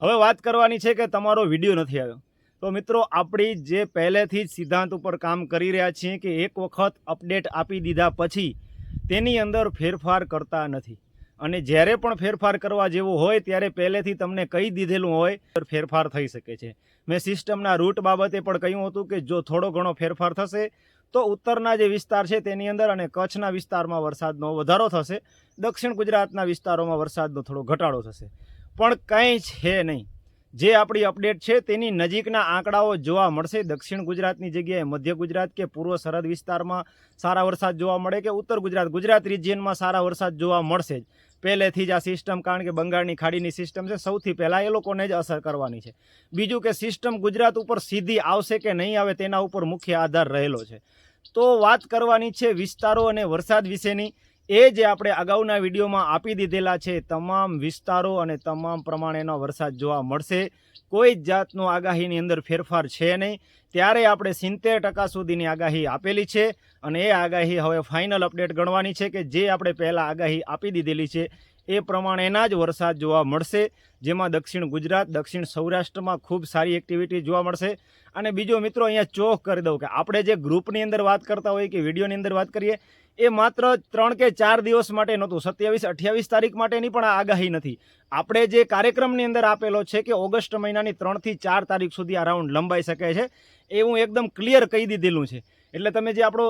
હવે વાત કરવાની છે કે તમારો વિડીયો નથી આવ્યો તો મિત્રો આપણી જે પહેલેથી જ સિદ્ધાંત ઉપર કામ કરી રહ્યા છીએ કે એક વખત અપડેટ આપી દીધા પછી તેની અંદર ફેરફાર કરતા નથી અને જ્યારે પણ ફેરફાર કરવા જેવો હોય ત્યારે પહેલેથી તમને કહી દીધેલું હોય ફેરફાર થઈ શકે છે। મેં સિસ્ટમના રૂટ બાબતે પણ કહ્યું હતું કે જો થોડો ઘણો ફેરફાર થશે તો ઉત્તરના જે વિસ્તાર છે તેની અંદર અને કચ્છના વિસ્તારમાં વરસાદનો વધારો થશે, દક્ષિણ ગુજરાતના વિસ્તારોમાં વરસાદનો થોડો ઘટાડો થશે, પણ કંઈ છે નહીં। જે આપણી અપડેટ છે તેની નજીકના આંકડાઓ જોવા મળશે। દક્ષિણ ગુજરાતની જગ્યાએ મધ્ય ગુજરાત કે પૂર્વ સરહદ વિસ્તારમાં સારા વરસાદ જોવા મળે કે ઉત્તર ગુજરાત રિજિયનમાં સારા વરસાદ જોવા મળશે જ પહેલેથી જ આ સિસ્ટમ, કારણ કે બંગાળની ખાડીની સિસ્ટમ છે, સૌથી પહેલાં એ લોકોને જ અસર કરવાની છે। બીજું કે સિસ્ટમ ગુજરાત ઉપર સીધી આવશે કે નહીં આવે તેના ઉપર મુખ્ય આધાર રહેલો છે। તો વાત કરવાની છે વિસ્તારો અને વરસાદ વિશેની। એ જે આપણે અગાઉના વિડીયોમાં આપી દીધેલા છે તમામ વિસ્તારો અને તમામ પ્રમાણેનો વરસાદ જોવા મળશે, કોઈ જ જાતનો આગાહીની અંદર ફેરફાર છે નહીં। ત્યારે આપણે 70% સુધીની આગાહી આપેલી છે અને એ આગાહી હવે ફાઇનલ અપડેટ ગણવાની છે કે જે આપણે પહેલાં આગાહી આપી દીધેલી છે એ પ્રમાણેના જ વરસાદ જોવા મળશે, જેમાં દક્ષિણ ગુજરાત, દક્ષિણ સૌરાષ્ટ્રમાં ખૂબ સારી એક્ટિવિટી જોવા મળશે। અને બીજો મિત્રો અહીંયા ચોખ કરી દઉં કે આપણે જે ગ્રુપની અંદર વાત કરતા હોઈએ કે વિડીયોની અંદર વાત કરીએ એ માત્ર 3 કે 4 દિવસ માટે નહોતું, 27-28 તારીખ માટેની પણ આ આગાહી નથી। આપણે જે કાર્યક્રમની અંદર આપેલો છે કે ઓગસ્ટ મહિનાની 3 થી 4 તારીખ સુધી આ રાઉન્ડ લંબાઈ શકે છે એ હું એકદમ ક્લિયર કહી દીધેલું છે। એટલે તમે જે આપણો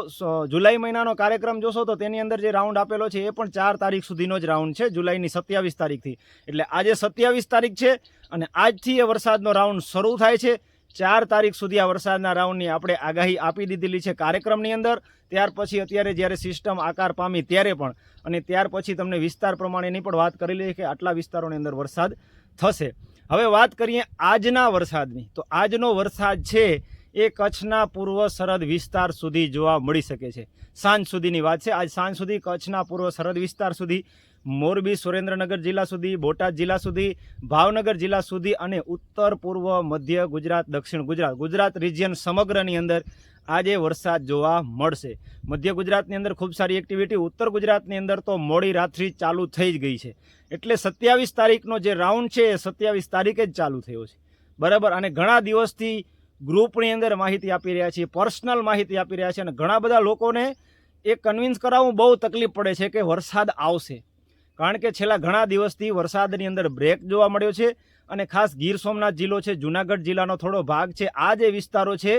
જુલાઈ મહિનાનો કાર્યક્રમ જોશો તો તેની અંદર જે રાઉન્ડ આપેલો છે એ પણ 4 તારીખ સુધીનો જ રાઉન્ડ છે, જુલાઈની 27 તારીખથી। એટલે આજે 27 તારીખ છે અને આજથી એ વરસાદનો રાઉન્ડ શરૂ થાય છે। 4 તારીખ સુધી આ વરસાદના રાઉન્ડની આપણે આગાહી આપી દીધેલી છે કાર્યક્રમની અંદર। ત્યાર પછી અત્યારે જ્યારે સિસ્ટમ આકાર પામી ત્યારે પણ અને ત્યાર પછી તમને વિસ્તાર પ્રમાણેની પણ વાત કરેલી છે કે આટલા વિસ્તારોની અંદર વરસાદ થશે। હવે વાત કરીએ આજના વરસાદની, તો આજનો વરસાદ છે એ કચ્છના પૂર્વ સરહદ વિસ્તાર સુધી જોવા મળી શકે છે। સાંજ સુધીની વાત છે, આજ સાંજ સુધી કચ્છના પૂર્વ સરહદ વિસ્તાર સુધી, મોરબી, સુરેન્દ્રનગર જિલ્લા સુધી, બોટાદ જિલ્લા સુધી, ભાવનગર જિલ્લા સુધી અને ઉત્તર પૂર્વ મધ્ય ગુજરાત, દક્ષિણ ગુજરાત રિજિયન સમગ્રની અંદર આજે વરસાદ જોવા મળશે। મધ્ય ગુજરાતની અંદર ખૂબ સારી એક્ટિવિટી, ઉત્તર ગુજરાતની અંદર તો મોડી રાત્રિ ચાલુ થઈ જ ગઈ છે। એટલે 27 તારીખનો જે રાઉન્ડ છે એ 27 તારીખે જ ચાલુ થયો છે, બરાબર। અને ઘણા દિવસથી ગ્રુપની અંદર માહિતી આપી રહ્યા છીએ, પર્સનલ માહિતી આપી રહ્યા છે અને ઘણા બધા લોકોને એ કન્વિન્સ કરાવવું બહુ તકલીફ પડે છે કે વરસાદ આવશે, કારણ કે છેલ્લા ઘણા દિવસથી વરસાદની અંદર બ્રેક જોવા મળ્યો છે। અને ખાસ ગીર સોમનાથ જિલ્લો છે, જૂનાગઢ જિલ્લાનો થોડો ભાગ છે, આ જે વિસ્તારો છે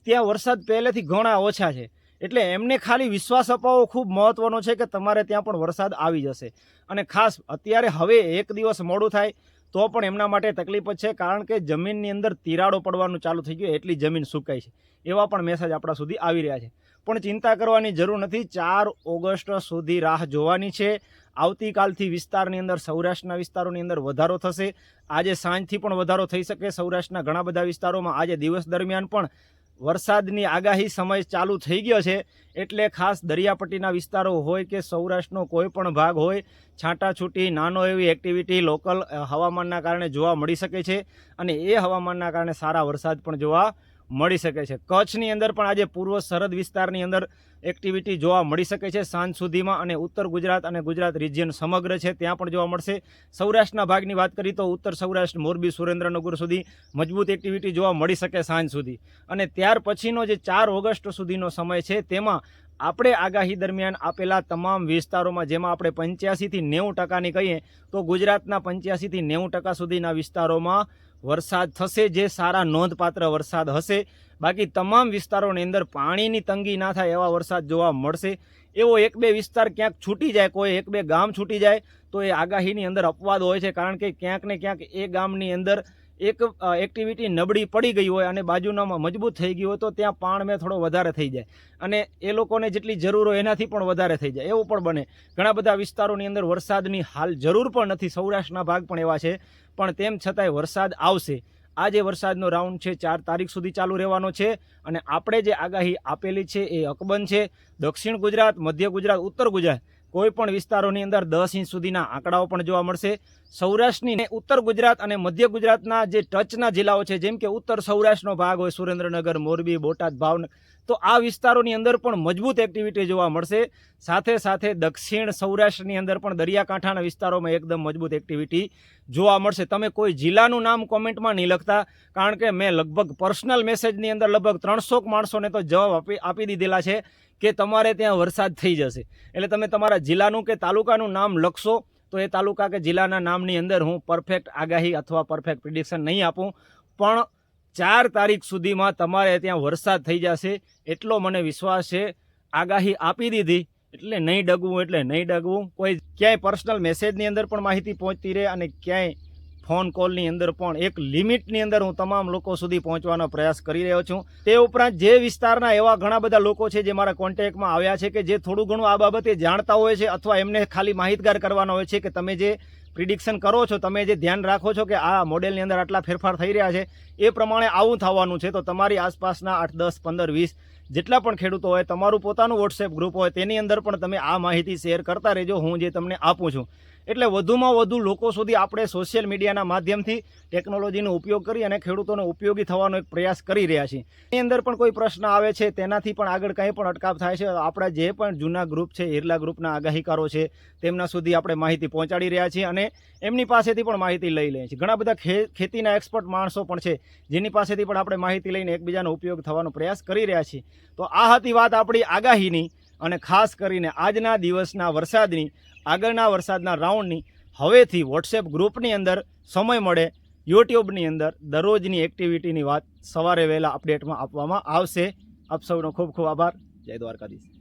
ત્યાં વરસાદ પહેલેથી ઘણા ઓછા છે। એટલે એમને ખાલી વિશ્વાસ અપાવવો ખૂબ મહત્વનો છે કે તમારે ત્યાં પણ વરસાદ આવી જશે। અને ખાસ અત્યારે હવે એક દિવસ મોડું થાય તો પણ એમના માટે તકલીફ જ છે, કારણ કે જમીનની અંદર તિરાડો પડવાનું ચાલુ થઈ ગયું, એટલી જમીન સુકાઈ છે, એવા પણ મેસેજ આપણા સુધી આવી રહ્યા છે। પણ ચિંતા કરવાની જરૂર નથી, 4 ઓગસ્ટ સુધી રાહ જોવાની છે। આવતીકાલથી વિસ્તારની અંદર, સૌરાષ્ટ્રના વિસ્તારોની અંદર વધારો થશે, આજે સાંજથી પણ વધારો થઈ શકે સૌરાષ્ટ્રના ઘણા બધા વિસ્તારોમાં। આજે દિવસ દરમિયાન પણ વરસાદની આગાહી સમય ચાલુ થઈ ગયો છે, એટલે ખાસ દરિયાપટ્ટીના વિસ્તારો હોય કે સૌરાષ્ટ્રનો કોઈ પણ ભાગ હોય, છાંટાછૂટી નાનો એવી એક્ટિવિટી લોકલ હવામાનના કારણે જોવા મળી શકે છે અને એ હવામાનના કારણે સારા વરસાદ પણ જોવા મળી શકે છે। કચ્છની અંદર પણ આજે પૂર્વ સરહદ વિસ્તારની અંદર એક્ટિવિટી જોવા મળી શકે છે સાંજ સુધીમાં, અને ઉત્તર ગુજરાત અને ગુજરાત રિજિયન સમગ્ર છે ત્યાં પણ જોવા મળશે। સૌરાષ્ટ્રના ભાગની વાત કરીએ તો ઉત્તર સૌરાષ્ટ્ર, મોરબી, સુરેન્દ્રનગર સુધી મજબૂત એક્ટિવિટી જોવા મળી શકે સાંજ સુધી। અને ત્યાર પછીનો જે 4 ઓગસ્ટ સુધીનો સમય છે તેમાં આપણે આગાહી દરમિયાન આપેલા તમામ વિસ્તારોમાં, જેમાં આપણે 85 થી 90%ની કહીએ તો ગુજરાતના 85 થી 90% સુધીના વિસ્તારોમાં વરસાદ થશે, જે સારા નોંધપાત્ર વરસાદ હશે। બાકી તમામ વિસ્તારોની અંદર પાણીની તંગી ના થાય એવા વરસાદ જોવા મળશે। એવો 1-2 વિસ્તાર ક્યાંક છૂટી જાય, કોઈ 1-2 ગામ છૂટી જાય તો એ આગાહીની અંદર અપવાદ હોય છે, કારણ કે ક્યાંક ને ક્યાંક એ ગામની અંદર એક એક્ટિવિટી નબળી પડી ગઈ હોય અને બાજુનામાં મજબૂત થઈ ગઈ હોય તો ત્યાં પાણમે થોડો વધારે થઈ જાય અને એ લોકોને જેટલી જરૂર હોય એનાથી પણ વધારે થઈ જાય, એવું પણ બને। ઘણા બધા વિસ્તારોની અંદર વરસાદની હાલ જરૂર પણ નથી, સૌરાષ્ટ્રના ભાગ પણ એવા છે, પણ તેમ છતાંય વરસાદ આવશે। આ જે વરસાદનો રાઉન્ડ છે 4 તારીખ સુધી ચાલુ રહેવાનો છે અને આપણે જે આગાહી આપેલી છે એ અકબંધ છે। દક્ષિણ ગુજરાત, મધ્ય ગુજરાત, ઉત્તર ગુજરાત કોઈ પણ વિસ્તારોની અંદર 10 ઇંચ સુધીના આંકડાઓ પણ જોવા મળશે। સૌરાષ્ટ્રની ઉત્તર ગુજરાત અને મધ્ય ગુજરાતના જે ટચના જિલ્લાઓ છે, જેમ કે ઉત્તર સૌરાષ્ટ્રનો ભાગ હોય, સુરેન્દ્રનગર, મોરબી, બોટાદ, ભાવનગર, તો આ વિસ્તારોની અંદર પણ મજબૂત એક્ટિવિટી જોવા મળશે. સાથે સાથે દક્ષિણ સૌરાષ્ટ્રની અંદર પણ દરિયાકાંઠાના વિસ્તારોમાં એકદમ મજબૂત એક્ટિવિટી જોવા મળશે. તમે કોઈ જિલ્લાનું નામ કોમેન્ટમાં નહીં લખતા, કારણ કે મેં લગભગ પર્સનલ મેસેજની અંદર લગભગ 300 માણસોને તો જવાબ આપી દીધેલા છે કે તમારે ત્યાં વરસાદ થઈ જશે. એટલે તમે તમારા જિલ્લાનું કે તાલુકાનું નામ લખશો તો એ તાલુકા કે જિલ્લાના નામની અંદર હું પરફેક્ટ આગાહી અથવા પરફેક્ટ પ્રિડિક્શન નહીં આપું, પણ 4 તારીખ સુધીમાં તમારે ત્યાં વરસાદ થઈ જશે એટલો મને વિશ્વાસ છે. આગાહી આપી દીધી એટલે નહીં ડગવું, એટલે નહીં ડગવું. કોઈ ક્યાંય પર્સનલ મેસેજની અંદર પણ માહિતી પહોંચતી રહે અને ક્યાંય ફોન કોલની અંદર પણ એક લિમિટની અંદર હું તમામ લોકો સુધી પહોંચવાનો પ્રયાસ કરી રહ્યો છું. તે ઉપરાંત જે વિસ્તારના એવા ઘણા બધા લોકો છે જે મારા કોન્ટેક્ટમાં આવ્યા છે કે જે થોડું ઘણું આ બાબતે જાણતા હોય છે અથવા એમને ખાલી માહિતગાર કરવાના હોય છે કે તમે જે પ્રિડિક્શન કરો છો, તમે જે ધ્યાન રાખો છો કે આ મોડેલની અંદર આટલા ફેરફાર થઈ રહ્યા છે એ પ્રમાણે આવું થવાનું છે, તો તમારી આસપાસના 8, 10, 15, 20 જેટલા પણ ખેડૂતો હોય, તમારું પોતાનું વોટ્સએપ ગ્રુપ હોય, તેની અંદર પણ તમે આ માહિતી શેર કરતા રહેજો હું જે તમને આપું છું. એટલે વધુમાં વધુ લોકો સુધી આપણે સોશિયલ મીડિયાના માધ્યમથી ટેકનોલોજીનો ઉપયોગ કરી અને ખેડૂતોને ઉપયોગી થવાનો એક પ્રયાસ કરી રહ્યા છીએ. એની અંદર પણ કોઈ પ્રશ્ન આવે છે તેનાથી પણ આગળ કંઈ પણ અટકાવ થાય છે, આપણા જે પણ જૂના ગ્રુપ છે, હિરલા ગ્રુપના આગાહીકારો છે, તેમના સુધી આપણે માહિતી પહોંચાડી રહ્યા છીએ અને એમની પાસેથી પણ માહિતી લઈ લઈએ છીએ. ઘણા બધા ખેતીના એક્સપર્ટ માણસો પણ છે જેની પાસેથી પણ આપણે માહિતી લઈને એકબીજાનો ઉપયોગ થવાનો પ્રયાસ કરી રહ્યા છીએ. તો આ હતી વાત આપણી આગાહીની અને ખાસ કરીને આજના દિવસના વરસાદની, આગળના વરસાદના રાઉન્ડની. હવેથી વોટ્સએપ ગ્રુપની અંદર સમય મળે યુટ્યુબની અંદર દરરોજની એક્ટિવિટીની વાત સવારે વહેલા અપડેટમાં આપવામાં આવશે. આપ સૌનો ખૂબ ખૂબ આભાર. જય દ્વારકાધીશ.